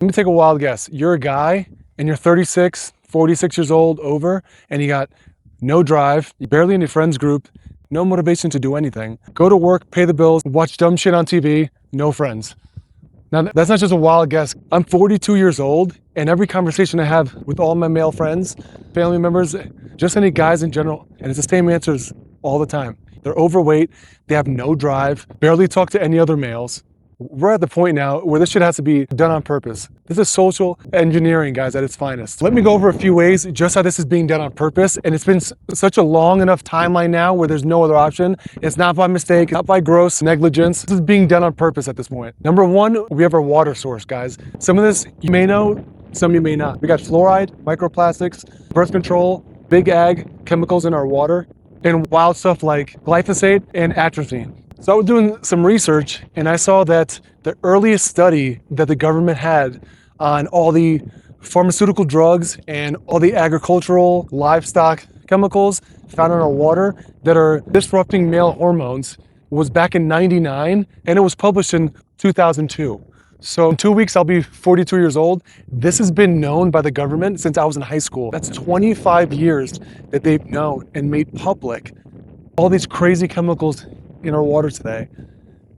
Let me take a wild guess. You're a guy and you're 36, 46 years old over, and you got no drive, barely any friends group, no motivation to do anything. Go to work, pay the bills, watch dumb shit on TV, no friends. Now, that's not just a wild guess. I'm 42 years old, and every conversation I have with all my male friends, family members, just any guys in general, and it's the same answers all the time. They're overweight, they have no drive, barely talk to any other males. We're at the point now where this shit has to be done on purpose. This is social engineering, guys, at its finest. Let me go over a few ways just how this is being done on purpose. And it's been such a long enough timeline now where there's no other option. It's not by mistake, not by gross negligence. This is being done on purpose at this point. Number one, we have our water source, guys. Some of this you may know, some you may not. We got fluoride, microplastics, birth control, big ag, chemicals in our water, and wild stuff like glyphosate and atrazine. So I was doing some research and I saw that the earliest study that the government had on all the pharmaceutical drugs and all the agricultural livestock chemicals found in our water that are disrupting male hormones was back in '99, and it was published in 2002. So in 2 weeks, I'll be 42 years old. This has been known by the government since I was in high school. That's 25 years that they've known and made public all these crazy chemicals in our water today.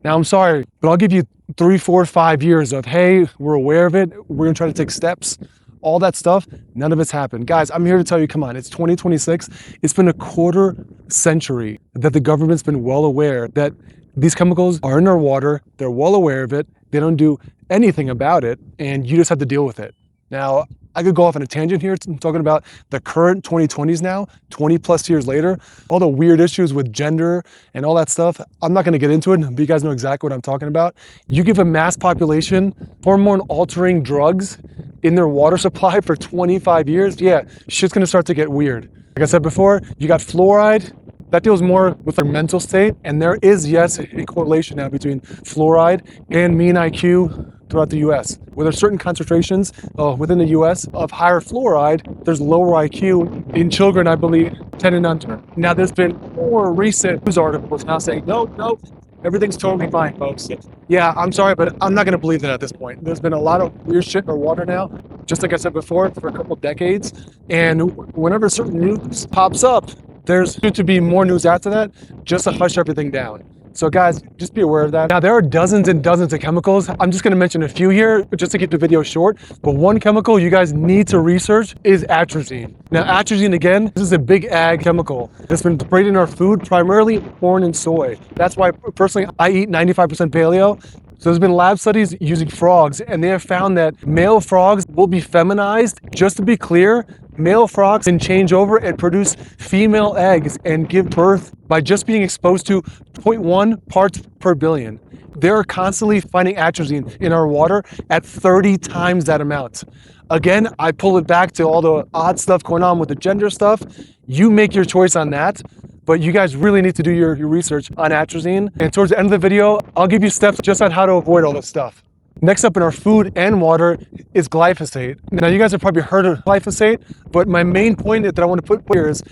Now, I'm sorry, but I'll give you 3, 4, 5 years of, hey, we're aware of it, we're gonna try to take steps, all that stuff. None of it's happened. Guys, I'm here to tell you, come on, it's 2026. It's been a quarter century that the government's been well aware that these chemicals are in our water. They're well aware of it. They don't do anything about it, and you just have to deal with it. Now, I could go off on a tangent here. I'm talking about the current 2020s now, 20 plus years later, all the weird issues with gender and all that stuff. I'm not gonna get into it, but you guys know exactly what I'm talking about. You give a mass population hormone altering drugs in their water supply for 25 years, yeah, shit's gonna start to get weird. Like I said before, you got fluoride. That deals more with their mental state, and there is, yes, a correlation now between fluoride and mean IQ throughout the US. Where there's certain concentrations within the US of higher fluoride, there's lower IQ in children, I believe, 10 and under. Now, there's been more recent news articles now saying, no, everything's totally fine, folks. Yeah, I'm sorry, but I'm not gonna believe that at this point. There's been a lot of weird shit in our water now, just like I said before, for a couple decades. And whenever certain news pops up, there's going to be more news after that, just to hush everything down. So guys, just be aware of that. Now, there are dozens and dozens of chemicals. I'm just gonna mention a few here, just to keep the video short. But one chemical you guys need to research is atrazine. Now, atrazine, again, this is a big ag chemical that's been sprayed in our food, primarily corn and soy. That's why, personally, I eat 95% paleo. So there's been lab studies using frogs, and they have found that male frogs will be feminized. Just to be clear, male frogs can change over and produce female eggs and give birth by just being exposed to 0.1 parts per billion. They're constantly finding atrazine in our water at 30 times that amount. Again, I pull it back to all the odd stuff going on with the gender stuff. You make your choice on that. But you guys really need to do your research on atrazine. And towards the end of the video, I'll give you steps just on how to avoid all this stuff. Next up in our food and water is glyphosate. Now, you guys have probably heard of glyphosate, but my main point that I want to put here is,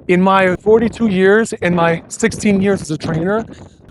in my 42 years and my 16 years as a trainer,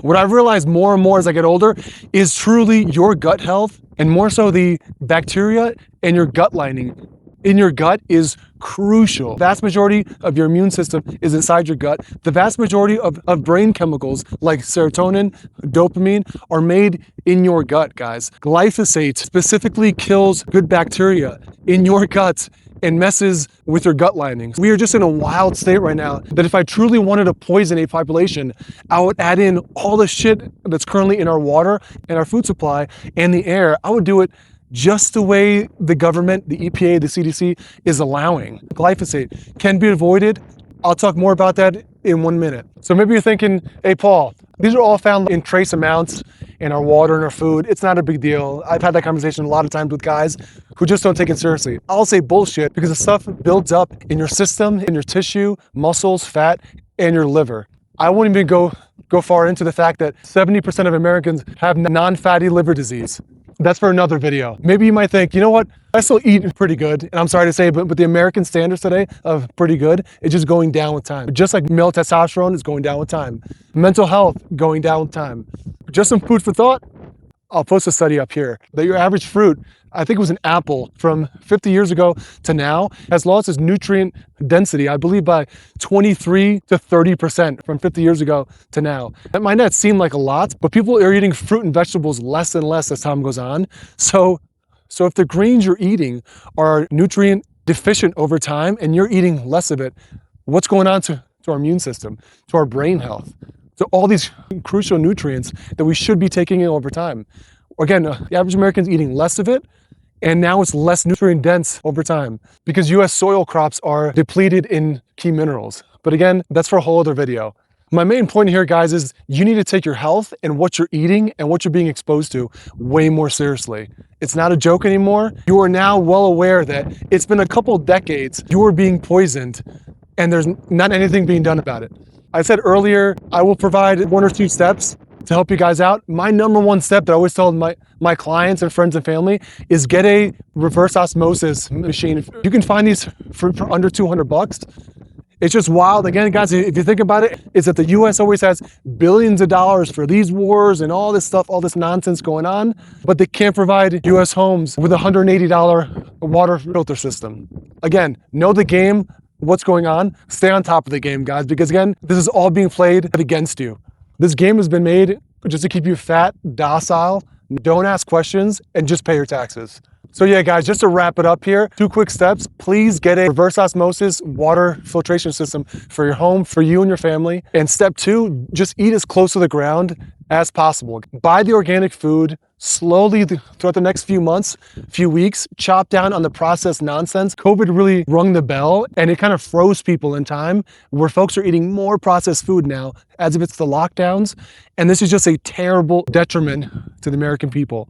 what I've realized more and more as I get older is truly your gut health, and more so the bacteria and your gut lining in your gut is crucial. The vast majority of your immune system is inside your gut. The vast majority of brain chemicals like serotonin, dopamine are made in your gut, guys. Glyphosate specifically kills good bacteria in your gut and messes with your gut linings. We are just in a wild state right now that if I truly wanted to poison a population, I would add in all the shit that's currently in our water and our food supply and the air. I would do it just the way the government, the EPA, the CDC is allowing. Glyphosate can be avoided. I'll talk more about that in 1 minute. So maybe you're thinking, hey, Paul, these are all found in trace amounts in our water and our food. It's not a big deal. I've had that conversation a lot of times with guys who just don't take it seriously. I'll say bullshit because the stuff builds up in your system, in your tissue, muscles, fat, and your liver. I won't even go far into the fact that 70% of Americans have non-fatty liver disease. That's for another video. Maybe you might think, you know what? I still eat pretty good. And I'm sorry to say, but the American standards today of pretty good is just going down with time. Just like male testosterone is going down with time. Mental health going down with time. Just some food for thought. I'll post a study up here that your average fruit, I think it was an apple from 50 years ago to now, has lost its nutrient density, I believe by 23 to 30% from 50 years ago to now. That might not seem like a lot, but people are eating fruit and vegetables less and less as time goes on. So if the greens you're eating are nutrient deficient over time and you're eating less of it, what's going on to our immune system, to our brain health, to all these crucial nutrients that we should be taking in over time? Again, the average American's eating less of it, and now it's less nutrient dense over time because US soil crops are depleted in key minerals. But again, that's for a whole other video. My main point here, guys, is you need to take your health and what you're eating and what you're being exposed to way more seriously. It's not a joke anymore. You are now well aware that it's been a couple decades you are being poisoned and there's not anything being done about it. I said earlier, I will provide 1 or 2 steps to help you guys out. My number 1 step that I always tell my clients and friends and family is get a reverse osmosis machine. You can find these for under $200. It's just wild. Again, guys, if you think about it, is that the US always has billions of dollars for these wars and all this stuff, all this nonsense going on, but they can't provide US homes with a $180 water filter system. Again, know the game, what's going on, stay on top of the game, guys, because again, this is all being played against you. This game has been made just to keep you fat, docile, don't ask questions, and just pay your taxes. So yeah, guys, just to wrap it up here, 2 quick steps. Please get a reverse osmosis water filtration system for your home, for you and your family. And step 2, just eat as close to the ground as possible. Buy the organic food slowly throughout the next few months, few weeks, chop down on the processed nonsense. COVID really rung the bell and it kind of froze people in time where folks are eating more processed food now as if it's the lockdowns. And this is just a terrible detriment to the American people.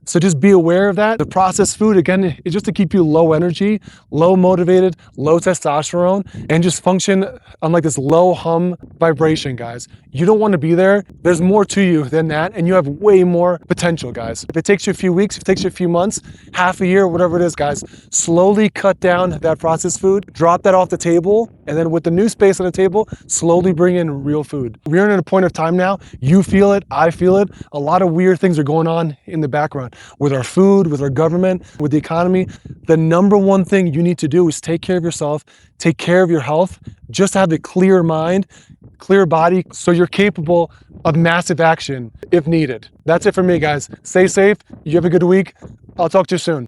So just be aware of that. The processed food, again, is just to keep you low energy, low motivated, low testosterone, and just function on like this low hum vibration, guys. You don't want to be there. There's more to you than that, and you have way more potential, guys. If it takes you a few weeks, if it takes you a few months, half a year, whatever it is, guys, slowly cut down that processed food, drop that off the table, and then with the new space on the table, slowly bring in real food. We're in a point of time now. You feel it, I feel it. A lot of weird things are going on in the background with our food, with our government, with the economy. The number 1 thing you need to do is take care of yourself, take care of your health, just have a clear mind, clear body, so you're capable of massive action if needed. That's it for me, guys. Stay safe. You have a good week. I'll talk to you soon.